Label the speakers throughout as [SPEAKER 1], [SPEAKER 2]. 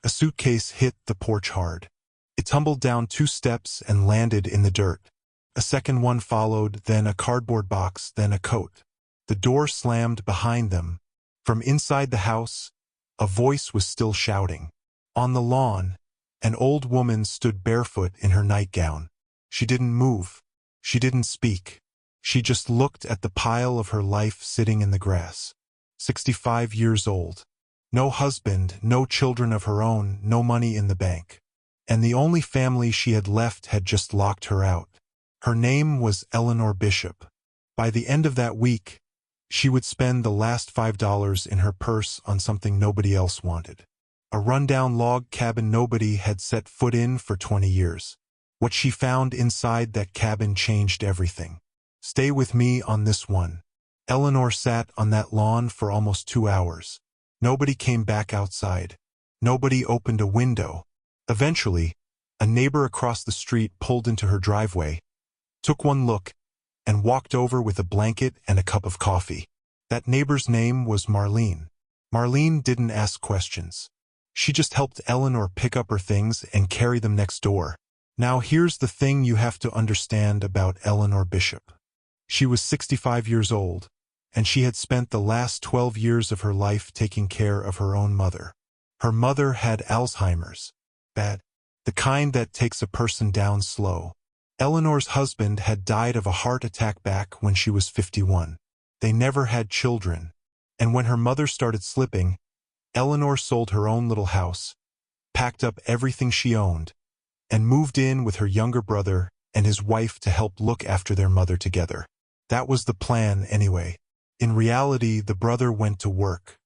[SPEAKER 1] A suitcase hit the porch hard. It tumbled down 2 steps and landed in the dirt. A second one followed, then a cardboard box, then a coat. The door slammed behind them. From inside the house, a voice was still shouting. On the lawn, an old woman stood barefoot in her nightgown. She didn't move. She didn't speak. She just looked at the pile of her life sitting in the grass. 65 years old. No husband, no children of her own, no money in the bank. And the only family she had left had just locked her out. Her name was Eleanor Bishop. By the end of that week, she would spend the last $5 in her purse on something nobody else wanted. A rundown log cabin nobody had set foot in for 20 years. What she found inside that cabin changed everything. Stay with me on this one. Eleanor sat on that lawn for almost 2 hours. Nobody came back outside. Nobody opened a window. Eventually, a neighbor across the street pulled into her driveway, took one look, and walked over with a blanket and a cup of coffee. That neighbor's name was Marlene. Marlene didn't ask questions. She just helped Eleanor pick up her things and carry them next door. Now here's the thing you have to understand about Eleanor Bishop. She was 65 years old, and she had spent the last 12 years of her life taking care of her own mother. Her mother had Alzheimer's. Bad. The kind that takes a person down slow. Eleanor's husband had died of a heart attack back when she was 51. They never had children. And when her mother started slipping, Eleanor sold her own little house, packed up everything she owned, and moved in with her younger brother and his wife to help look after their mother together. That was the plan anyway. In reality, the brother went to work.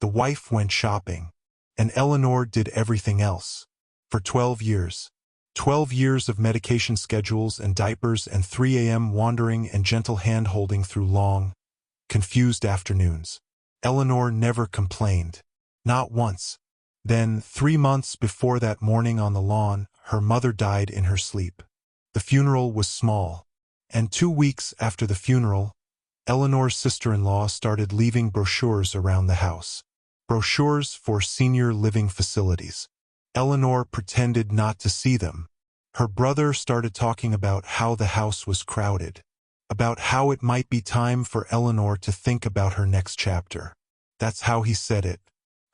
[SPEAKER 1] The wife went shopping. And Eleanor did everything else. For 12 years. 12 years of medication schedules and diapers and 3 a.m. wandering and gentle hand-holding through long, confused afternoons. Eleanor never complained. Not once. Then, 3 months before that morning on the lawn, her mother died in her sleep. The funeral was small. And 2 weeks after the funeral, Eleanor's sister-in-law started leaving brochures around the house. Brochures for senior living facilities. Eleanor pretended not to see them. Her brother started talking about how the house was crowded, about how it might be time for Eleanor to think about her next chapter. That's how he said it.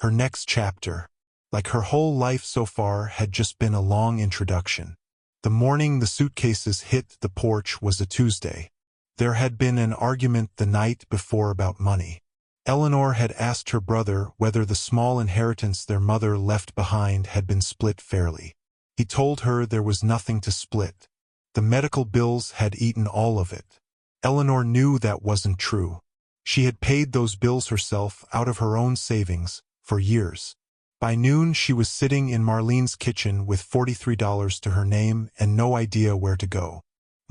[SPEAKER 1] Her next chapter. Like her whole life so far had just been a long introduction. The morning the suitcases hit the porch was a Tuesday. There had been an argument the night before about money. Eleanor had asked her brother whether the small inheritance their mother left behind had been split fairly. He told her there was nothing to split. The medical bills had eaten all of it. Eleanor knew that wasn't true. She had paid those bills herself out of her own savings for years. By noon, she was sitting in Marlene's kitchen with $43 to her name and no idea where to go.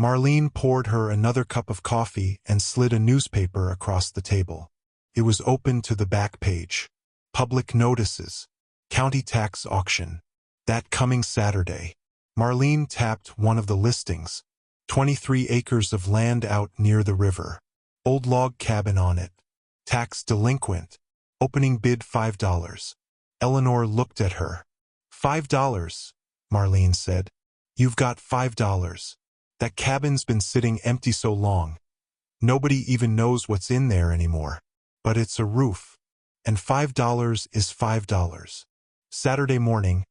[SPEAKER 1] Marlene poured her another cup of coffee and slid a newspaper across the table. It was open to the back page. Public notices. County tax auction. That coming Saturday. Marlene tapped one of the listings. 23 acres of land out near the river. Old log cabin on it. Tax delinquent. Opening bid $5. Eleanor looked at her. $5, Marlene said. You've got $5. That cabin's been sitting empty so long. Nobody even knows what's in there anymore. But it's a roof. And $5 is $5. Saturday morning,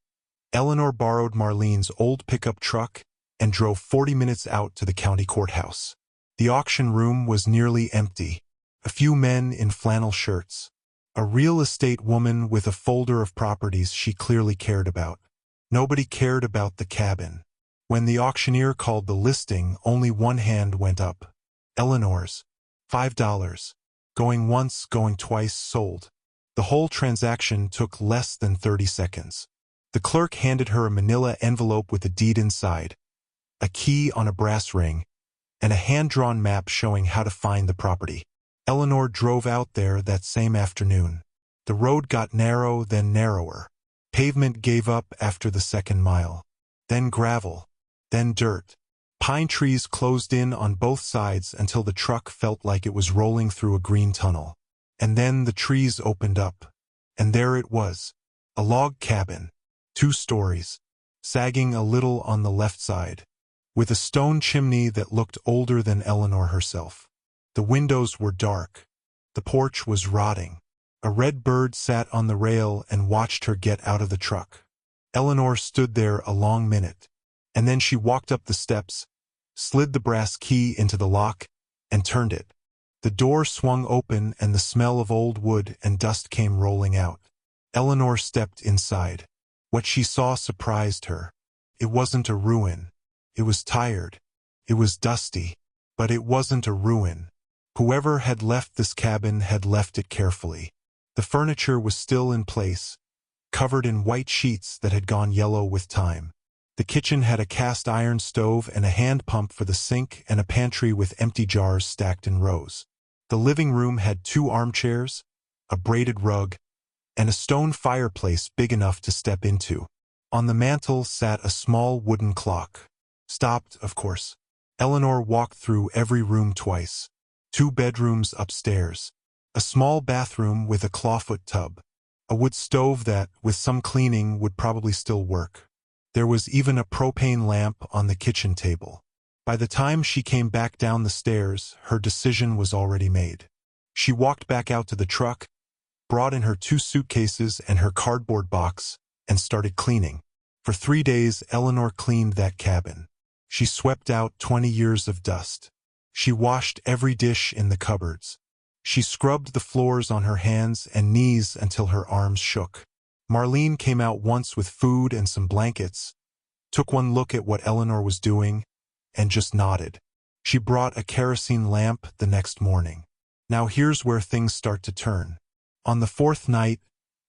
[SPEAKER 1] Eleanor borrowed Marlene's old pickup truck and drove 40 minutes out to the county courthouse. The auction room was nearly empty. A few men in flannel shirts. A real estate woman with a folder of properties she clearly cared about. Nobody cared about the cabin. When the auctioneer called the listing, only one hand went up. Eleanor's. $5. Going once, going twice, sold. The whole transaction took less than 30 seconds. The clerk handed her a manila envelope with a deed inside, a key on a brass ring, and a hand-drawn map showing how to find the property. Eleanor drove out there that same afternoon. The road got narrow, then narrower. Pavement gave up after the second mile. Then gravel. Then dirt. Pine trees closed in on both sides until the truck felt like it was rolling through a green tunnel. And then the trees opened up. And there it was. A log cabin. 2 stories, sagging a little on the left side, with a stone chimney that looked older than Eleanor herself. The windows were dark. The porch was rotting. A red bird sat on the rail and watched her get out of the truck. Eleanor stood there a long minute, and then she walked up the steps, slid the brass key into the lock, and turned it. The door swung open and the smell of old wood and dust came rolling out. Eleanor stepped inside. What she saw surprised her. It wasn't a ruin. It was tired. It was dusty. But it wasn't a ruin. Whoever had left this cabin had left it carefully. The furniture was still in place, covered in white sheets that had gone yellow with time. The kitchen had a cast iron stove and a hand pump for the sink and a pantry with empty jars stacked in rows. The living room had 2 armchairs, a braided rug, and a stone fireplace big enough to step into. On the mantel sat a small wooden clock. Stopped, of course. Eleanor walked through every room twice. 2 bedrooms upstairs. A small bathroom with a clawfoot tub. A wood stove that, with some cleaning, would probably still work. There was even a propane lamp on the kitchen table. By the time she came back down the stairs, her decision was already made. She walked back out to the truck, brought in her 2 suitcases and her cardboard box, and started cleaning. For 3 days, Eleanor cleaned that cabin. She swept out 20 years of dust. She washed every dish in the cupboards. She scrubbed the floors on her hands and knees until her arms shook. Marlene came out once with food and some blankets, took one look at what Eleanor was doing, and just nodded. She brought a kerosene lamp the next morning. Now here's where things start to turn. On the 4th night,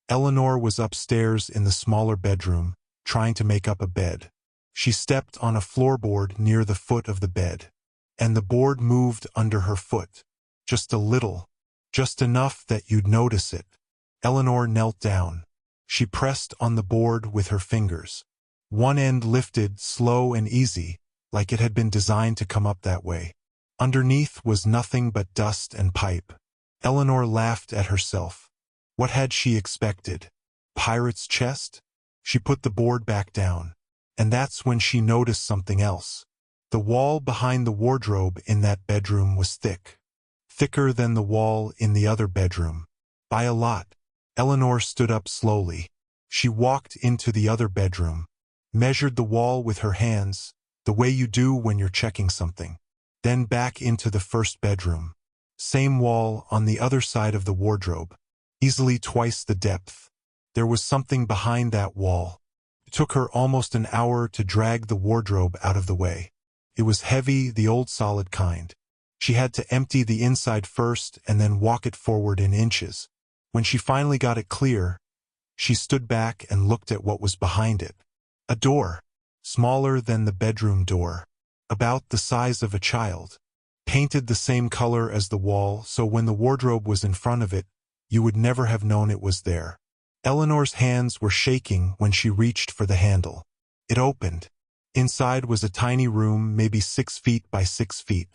[SPEAKER 1] Eleanor was upstairs in the smaller bedroom, trying to make up a bed. She stepped on a floorboard near the foot of the bed, and the board moved under her foot. Just a little, just enough that you'd notice it. Eleanor knelt down. She pressed on the board with her fingers. One end lifted, slow and easy, like it had been designed to come up that way. Underneath was nothing but dust and pipe. Eleanor laughed at herself. What had she expected? Pirate's chest? She put the board back down. And that's when she noticed something else. The wall behind the wardrobe in that bedroom was thick. Thicker than the wall in the other bedroom. By a lot. Eleanor stood up slowly. She walked into the other bedroom, measured the wall with her hands, the way you do when you're checking something. Then back into the first bedroom. Same wall on the other side of the wardrobe. Easily twice the depth. There was something behind that wall. It took her almost an hour to drag the wardrobe out of the way. It was heavy, the old solid kind. She had to empty the inside first and then walk it forward in inches. When she finally got it clear, she stood back and looked at what was behind it. A door, smaller than the bedroom door, about the size of a child, painted the same color as the wall, so when the wardrobe was in front of it, you would never have known it was there. Eleanor's hands were shaking when she reached for the handle. It opened. Inside was a tiny room, maybe 6 feet by 6 feet.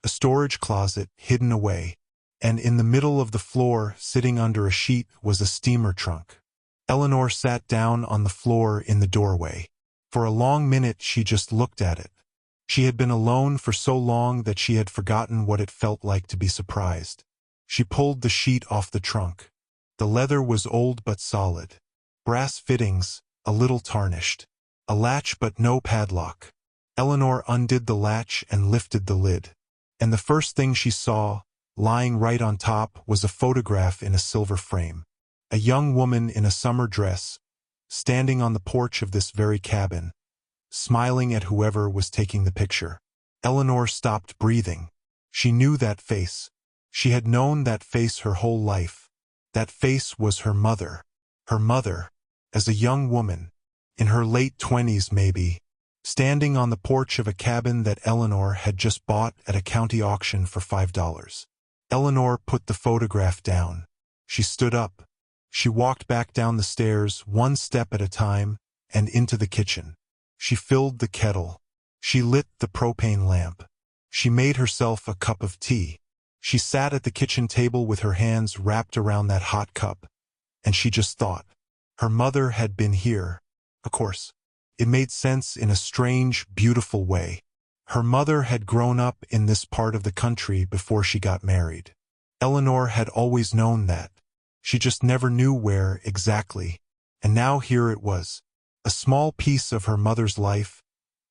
[SPEAKER 1] A storage closet hidden away. And in the middle of the floor, sitting under a sheet, was a steamer trunk. Eleanor sat down on the floor in the doorway. For a long minute she just looked at it. She had been alone for so long that she had forgotten what it felt like to be surprised. She pulled the sheet off the trunk. The leather was old but solid. Brass fittings, a little tarnished. A latch but no padlock. Eleanor undid the latch and lifted the lid. And the first thing she saw, lying right on top, was a photograph in a silver frame. A young woman in a summer dress, standing on the porch of this very cabin, smiling at whoever was taking the picture. Eleanor stopped breathing. She knew that face. She had known that face her whole life. That face was her mother. Her mother, as a young woman, in her late 20s maybe, standing on the porch of a cabin that Eleanor had just bought at a county auction for $5. Eleanor put the photograph down. She stood up. She walked back down the stairs, one step at a time, and into the kitchen. She filled the kettle. She lit the propane lamp. She made herself a cup of tea. She sat at the kitchen table with her hands wrapped around that hot cup, and she just thought. Her mother had been here, Of course, it made sense in a strange, beautiful way. Her mother had grown up in this part of the country before she got married. Eleanor had always known that. She just never knew where exactly. And now here it was, a small piece of her mother's life,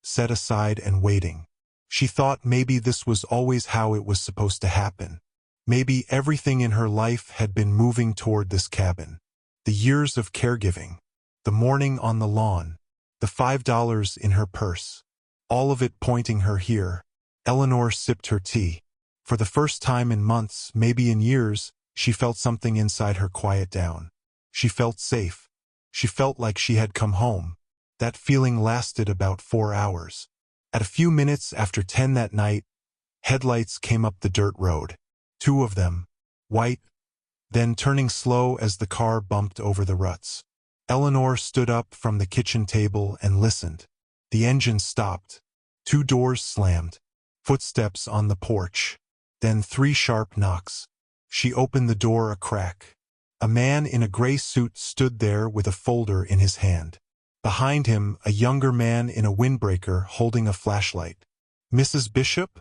[SPEAKER 1] set aside and waiting. She thought maybe this was always how it was supposed to happen. Maybe everything in her life had been moving toward this cabin. The years of caregiving, the morning on the lawn, the $5 in her purse, all of it pointing her here. Eleanor sipped her tea. For the first time in months, maybe in years, she felt something inside her quiet down. She felt safe. She felt like she had come home. That feeling lasted about 4 hours. At a few minutes after 10 that night, headlights came up the dirt road. 2 of them, white, then turning slow as the car bumped over the ruts. Eleanor stood up from the kitchen table and listened. The engine stopped. 2 doors slammed. Footsteps on the porch. Then 3 sharp knocks. She opened the door a crack. A man in a gray suit stood there with a folder in his hand. Behind him, a younger man in a windbreaker holding a flashlight. "Mrs. Bishop?"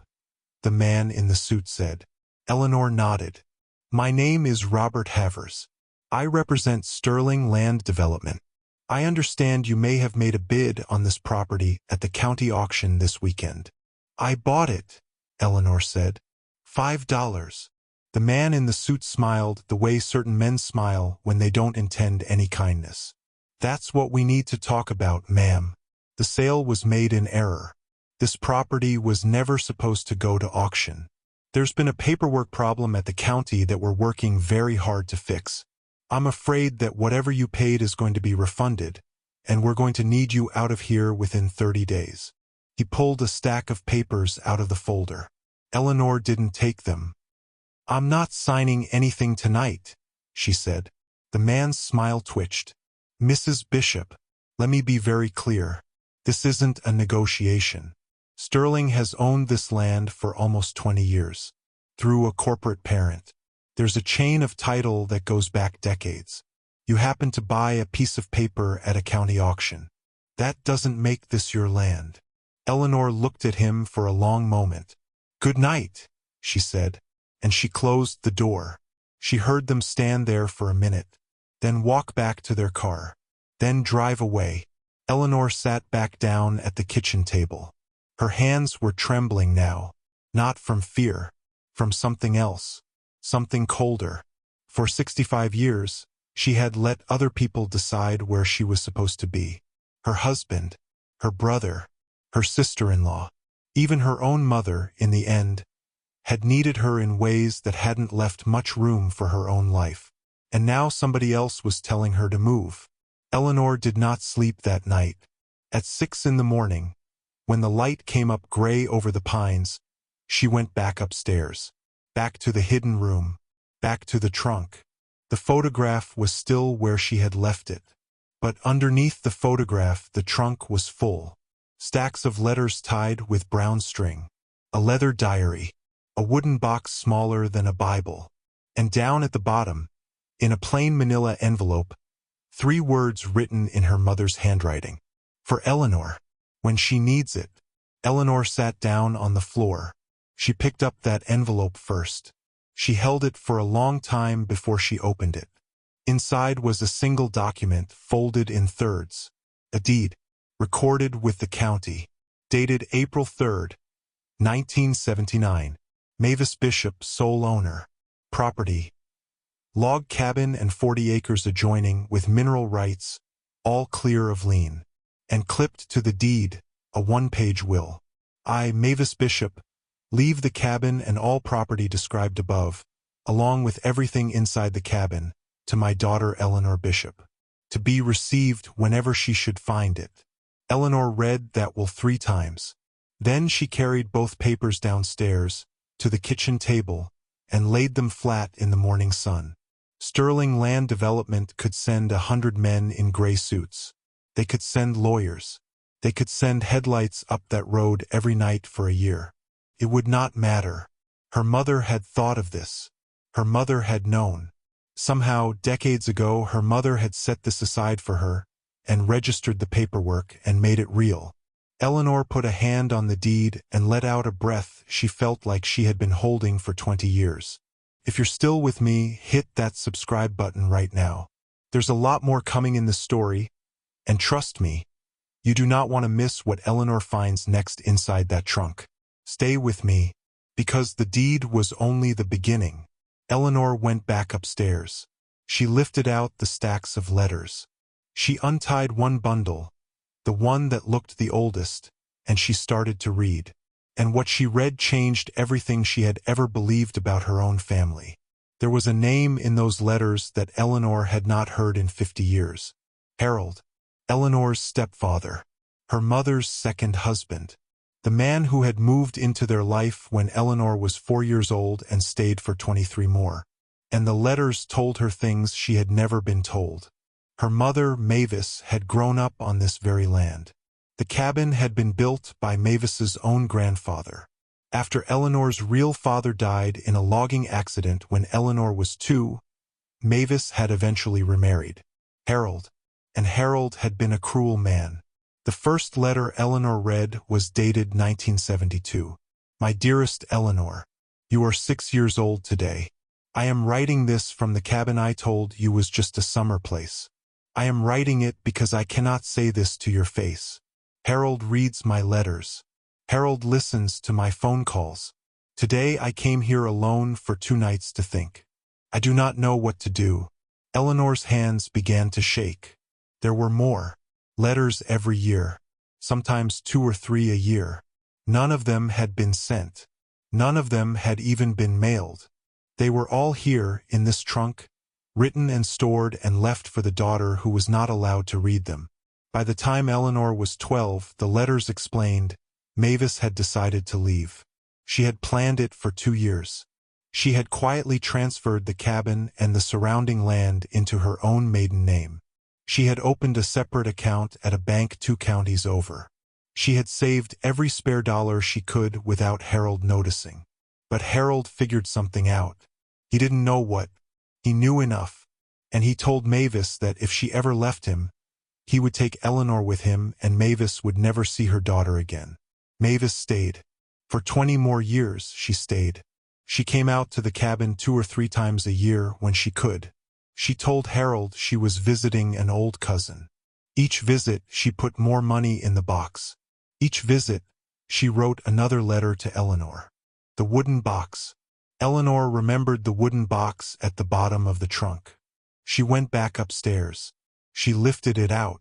[SPEAKER 1] the man in the suit said. Eleanor nodded. "My name is Robert Havers. I represent Sterling Land Development. I understand you may have made a bid on this property at the county auction this weekend." "I bought it," Eleanor said. $5. The man in the suit smiled the way certain men smile when they don't intend any kindness. "That's what we need to talk about, ma'am. The sale was made in error. This property was never supposed to go to auction. There's been a paperwork problem at the county that we're working very hard to fix. I'm afraid that whatever you paid is going to be refunded, and we're going to need you out of here within 30 days. He pulled a stack of papers out of the folder. Eleanor didn't take them. "I'm not signing anything tonight," she said. The man's smile twitched. "Mrs. Bishop, let me be very clear. This isn't a negotiation. Sterling has owned this land for almost 20 years, through a corporate parent. There's a chain of title that goes back decades. You happen to buy a piece of paper at a county auction. That doesn't make this your land." Eleanor looked at him for a long moment. "Good night," she said, and she closed the door. She heard them stand there for a minute, then walk back to their car, then drive away. Eleanor sat back down at the kitchen table. Her hands were trembling now, not from fear, from something else, something colder. For 65 years, she had let other people decide where she was supposed to be. Her husband, her brother, her sister-in-law, even her own mother, in the end, had needed her in ways that hadn't left much room for her own life. And now somebody else was telling her to move. Eleanor did not sleep that night. At 6 in the morning, when the light came up gray over the pines, she went back upstairs, back to the hidden room, back to the trunk. The photograph was still where she had left it. But underneath the photograph, the trunk was full. Stacks of letters tied with brown string. A leather diary. A wooden box smaller than a Bible. And down at the bottom, in a plain manila envelope, 3 words written in her mother's handwriting. "For Eleanor. When she needs it." Eleanor sat down on the floor. She picked up that envelope first. She held it for a long time before she opened it. Inside was a single document folded in thirds. A deed, recorded with the county, dated April 3rd, 1979. Mavis Bishop, sole owner. Property: log cabin and 40 acres adjoining with mineral rights, all clear of lien. And clipped to the deed, a 1-page will. "I, Mavis Bishop, leave the cabin and all property described above, along with everything inside the cabin, to my daughter Eleanor Bishop, to be received whenever she should find it." Eleanor read that will 3 times. Then she carried both papers downstairs, to the kitchen table, and laid them flat in the morning sun. Sterling Land Development could send 100 men in gray suits. They could send lawyers. They could send headlights up that road every night for a year. It would not matter. Her mother had thought of this. Her mother had known. Somehow, decades ago, her mother had set this aside for her, and registered the paperwork and made it real. Eleanor put a hand on the deed and let out a breath she felt like she had been holding for 20 years. If you're still with me, hit that subscribe button right now. There's a lot more coming in this story, and trust me, you do not want to miss what Eleanor finds next inside that trunk. Stay with me, because the deed was only the beginning. Eleanor went back upstairs. She lifted out the stacks of letters. She untied one bundle, the one that looked the oldest, and she started to read. And what she read changed everything she had ever believed about her own family. There was a name in those letters that Eleanor had not heard in 50 years. Harold, Eleanor's stepfather, her mother's second husband, the man who had moved into their life when Eleanor was 4 years old and stayed for 23 more. And the letters told her things she had never been told. Her mother, Mavis, had grown up on this very land. The cabin had been built by Mavis's own grandfather. After Eleanor's real father died in a logging accident when Eleanor was 2, Mavis had eventually remarried Harold, and Harold had been a cruel man. The first letter Eleanor read was dated 1972. My dearest Eleanor, you are 6 years old today. I am writing this from the cabin I told you was just a summer place. I am writing it because I cannot say this to your face. Harold reads my letters. Harold listens to my phone calls. Today I came here alone for 2 nights to think. I do not know what to do. Eleanor's hands began to shake. There were more letters every year, sometimes 2 or 3 a year. None of them had been sent. None of them had even been mailed. They were all here in this trunk, written and stored and left for the daughter who was not allowed to read them. By the time Eleanor was 12, the letters explained, Mavis had decided to leave. She had planned it for 2 years. She had quietly transferred the cabin and the surrounding land into her own maiden name. She had opened a separate account at a bank 2 counties over. She had saved every spare dollar she could without Harold noticing. But Harold figured something out. He didn't know what. He knew enough. And he told Mavis that if she ever left him, he would take Eleanor with him and Mavis would never see her daughter again. Mavis stayed. For 20 more years, she stayed. She came out to the cabin 2 or 3 times a year when she could. She told Harold she was visiting an old cousin. Each visit, she put more money in the box. Each visit, she wrote another letter to Eleanor. The wooden box. Eleanor remembered the wooden box at the bottom of the trunk. She went back upstairs. She lifted it out.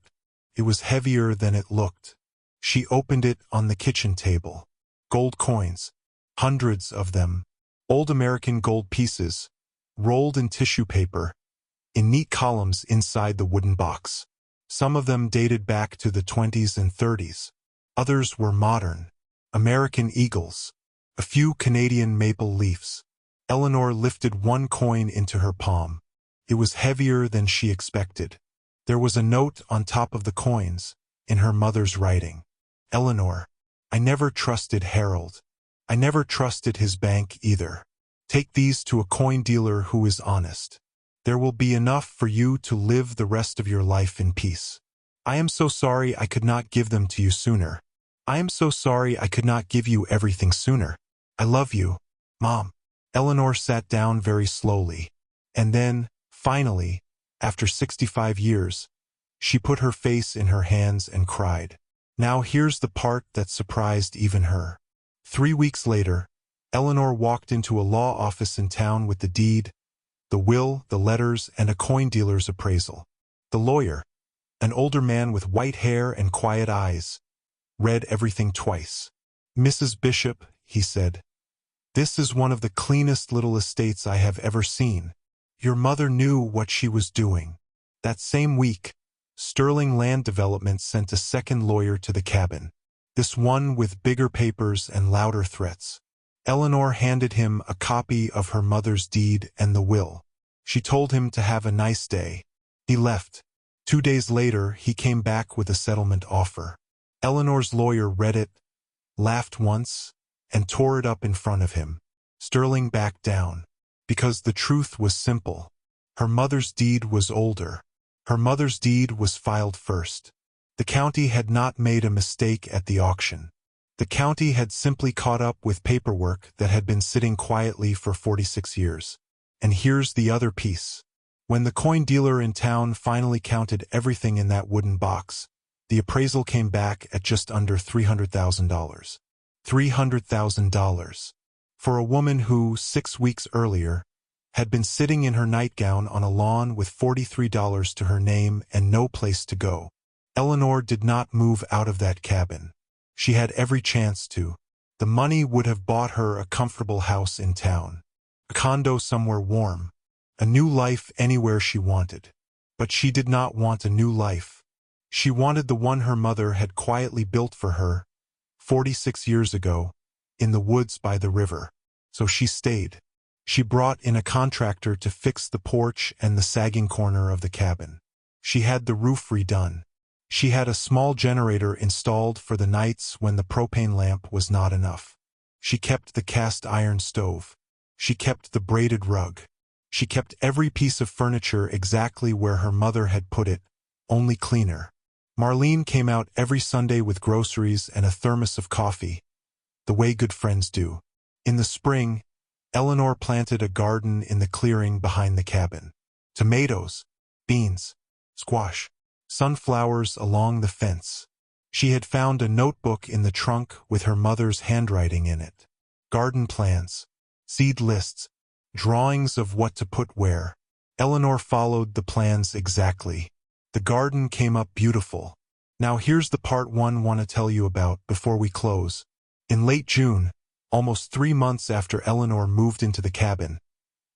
[SPEAKER 1] It was heavier than it looked. She opened it on the kitchen table. Gold coins. Hundreds of them. Old American gold pieces, rolled in tissue paper, in neat columns inside the wooden box. Some of them dated back to the 20s and 30s. Others were modern. American eagles. A few Canadian maple leaves. Eleanor lifted one coin into her palm. It was heavier than she expected. There was a note on top of the coins, in her mother's writing. Eleanor, I never trusted Harold. I never trusted his bank either. Take these to a coin dealer who is honest. There will be enough for you to live the rest of your life in peace. I am so sorry I could not give them to you sooner. I am so sorry I could not give you everything sooner. I love you, Mom. Eleanor sat down very slowly. And then, finally, after 65 years, she put her face in her hands and cried. Now here's the part that surprised even her. 3 weeks later, Eleanor walked into a law office in town with the deed, the will, the letters, and a coin dealer's appraisal. The lawyer, an older man with white hair and quiet eyes, read everything twice. Mrs. Bishop, he said, this is one of the cleanest little estates I have ever seen. Your mother knew what she was doing. That same week, Sterling Land Development sent a second lawyer to the cabin, this one with bigger papers and louder threats. Eleanor handed him a copy of her mother's deed and the will. She told him to have a nice day. He left. 2 days later, he came back with a settlement offer. Eleanor's lawyer read it, laughed once, and tore it up in front of him. Sterling backed down. Because the truth was simple. Her mother's deed was older. Her mother's deed was filed first. The county had not made a mistake at the auction. The county had simply caught up with paperwork that had been sitting quietly for 46 years. And here's the other piece. When the coin dealer in town finally counted everything in that wooden box, the appraisal came back at just under $300,000. $300,000. For a woman who, 6 weeks earlier, had been sitting in her nightgown on a lawn with $43 to her name and no place to go. Eleanor did not move out of that cabin. She had every chance to. The money would have bought her a comfortable house in town, a condo somewhere warm, a new life anywhere she wanted. But she did not want a new life. She wanted the one her mother had quietly built for her 46 years ago in the woods by the river. So she stayed. She brought in a contractor to fix the porch and the sagging corner of the cabin. She had the roof redone. She had a small generator installed for the nights when the propane lamp was not enough. She kept the cast iron stove. She kept the braided rug. She kept every piece of furniture exactly where her mother had put it, only cleaner. Marlene came out every Sunday with groceries and a thermos of coffee, the way good friends do. In the spring, Eleanor planted a garden in the clearing behind the cabin. Tomatoes, beans, squash, sunflowers along the fence. She had found a notebook in the trunk with her mother's handwriting in it. Garden plans, seed lists, drawings of what to put where. Eleanor followed the plans exactly. The garden came up beautiful. Now here's the part one want to tell you about before we close. In late June, almost 3 months after Eleanor moved into the cabin,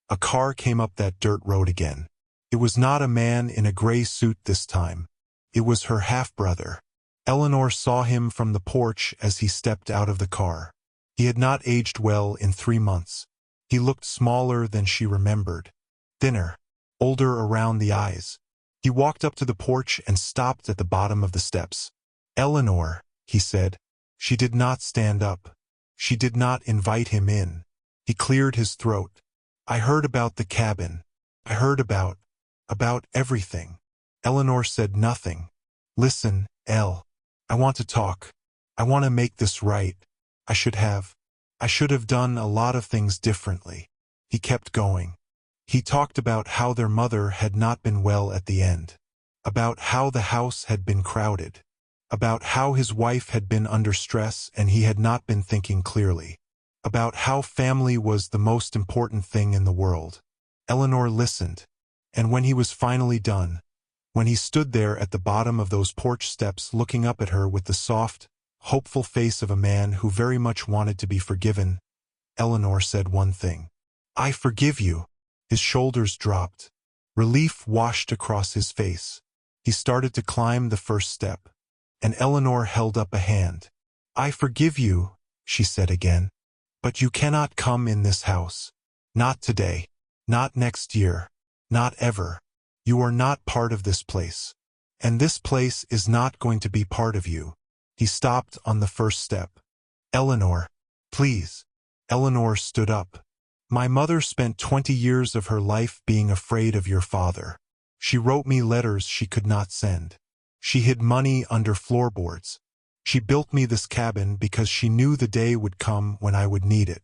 [SPEAKER 1] a car came up that dirt road again. It was not a man in a gray suit this time. It was her half-brother. Eleanor saw him from the porch as he stepped out of the car. He had not aged well in 3 months. He looked smaller than she remembered, thinner, older around the eyes. He walked up to the porch and stopped at the bottom of the steps. "Eleanor," he said. She did not stand up. She did not invite him in. He cleared his throat. "I heard about the cabin. I heard about everything." Eleanor said nothing. "Listen, Elle. I want to talk. I want to make this right. I should have done a lot of things differently." He kept going. He talked about how their mother had not been well at the end, about how the house had been crowded, about how his wife had been under stress and he had not been thinking clearly, about how family was the most important thing in the world. Eleanor listened, and when he was finally done, when he stood there at the bottom of those porch steps looking up at her with the soft, hopeful face of a man who very much wanted to be forgiven, Eleanor said one thing. "I forgive you." His shoulders dropped. Relief washed across his face. He started to climb the first step, and Eleanor held up a hand. "I forgive you," she said again. "But you cannot come in this house. Not today. Not next year. Not ever. You are not part of this place. And this place is not going to be part of you." He stopped on the first step. "Eleanor, please." Eleanor stood up. "My mother spent 20 years of her life being afraid of your father. She wrote me letters she could not send. She hid money under floorboards. She built me this cabin because she knew the day would come when I would need it.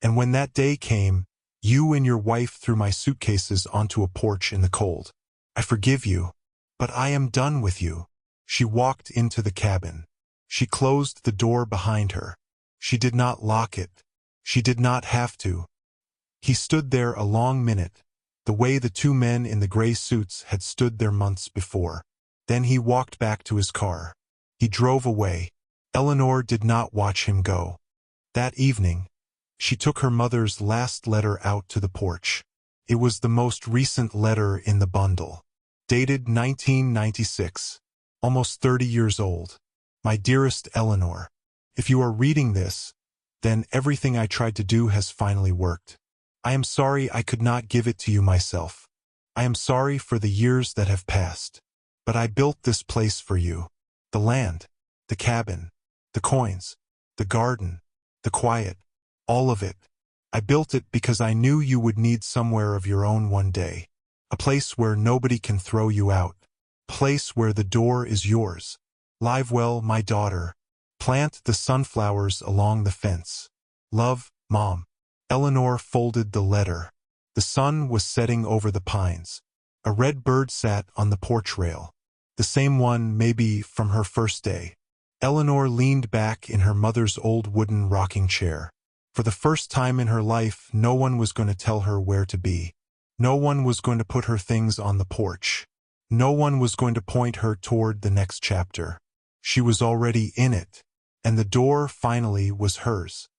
[SPEAKER 1] And when that day came, you and your wife threw my suitcases onto a porch in the cold. I forgive you, but I am done with you." She walked into the cabin. She closed the door behind her. She did not lock it. She did not have to. He stood there a long minute, the way the 2 men in the gray suits had stood there months before. Then he walked back to his car. He drove away. Eleanor did not watch him go. That evening, she took her mother's last letter out to the porch. It was the most recent letter in the bundle, dated 1996, almost 30 years old. "My dearest Eleanor, if you are reading this, then everything I tried to do has finally worked. I am sorry I could not give it to you myself. I am sorry for the years that have passed. But I built this place for you. The land, the cabin, the coins, the garden, the quiet, all of it. I built it because I knew you would need somewhere of your own one day. A place where nobody can throw you out. place where the door is yours. Livewell, my daughter. Plant the sunflowers along the fence. Love, Mom. Eleanor folded the letter. The sun was setting over the pines. A red bird sat on the porch rail. The same one, maybe, from her first day. Eleanor leaned back in her mother's old wooden rocking chair. For the first time in her life, no one was going to tell her where to be. No one was going to put her things on the porch. No one was going to point her toward the next chapter. She was already in it, and the door finally was hers.